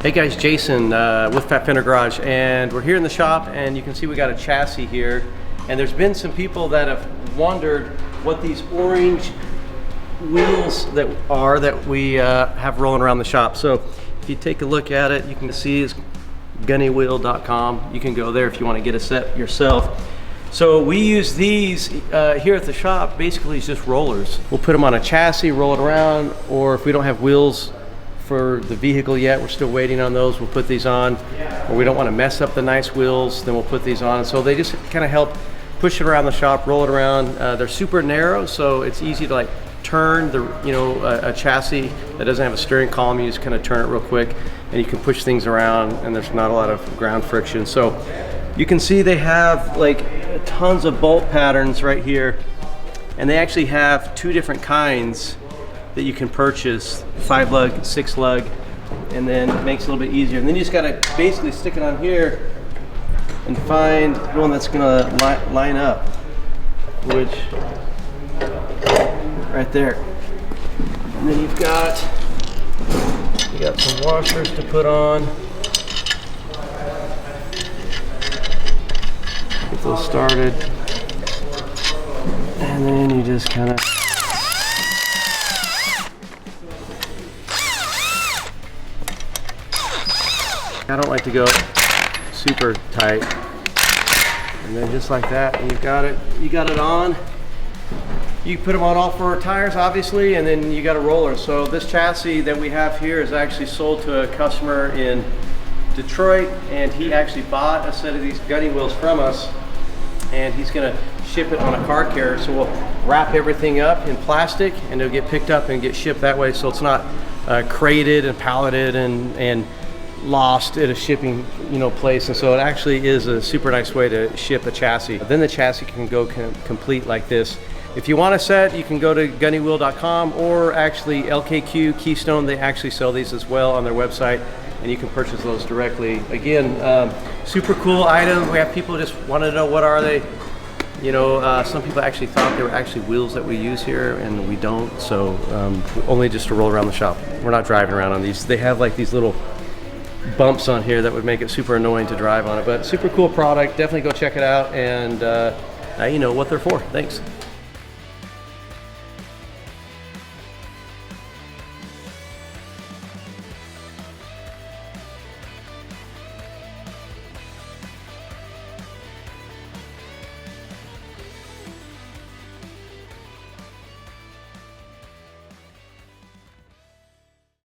Hey guys, Jason with Fender Garage, and we're here in the shop, and you can see we got a chassis here, and there's been some people that have wondered what these orange wheels that we have rolling around the shop. So if you take a look at it, you can see it's Guniwheels.com. You can go there if you want to get a set yourself. So we use these here at the shop basically as just rollers. We'll put them on a chassis, roll it around, or if we don't have wheels for the vehicle yet, we're still waiting on those, we'll put these on. Or we don't want to mess up the nice wheels, then we'll put these on. So they just kind of help push it around the shop, roll it around. They're super narrow, so it's easy to like turn the, a chassis that doesn't have a steering column. You just kind of turn it real quick and you can push things around, and there's not a lot of ground friction. So you can see they have like tons of bolt patterns right here, and they actually have two different kinds that you can purchase, 5-lug, 6-lug, and then it makes it a little bit easier. And then you just gotta basically stick it on here and find one that's gonna line up, which, right there. And then you got some washers to put on. Get those started. And then you just kind of I don't like to go super tight. And then just like that, and you got it on. You put them on all 4 tires, obviously, and then you got a roller. So this chassis that we have here is actually sold to a customer in Detroit, and he actually bought a set of these Guniwheels from us, and he's gonna ship it on a car carrier. So we'll wrap everything up in plastic, and it'll get picked up and get shipped that way, so it's not crated and palleted and lost at a shipping place. And so it actually is a super nice way to ship a chassis. Then the chassis can go complete like this. If you want a set, you can go to Guniwheel.com, or actually LKQ, Keystone, they actually sell these as well on their website, and you can purchase those directly. Again, super cool item. We have people just want to know what are they. Some people actually thought they were actually wheels that we use here, and we don't. So only just to roll around the shop. We're not driving around on these. They have like these little bumps on here that would make it super annoying to drive on it, but super cool product. Definitely go check it out, and now you know what they're for. Thanks.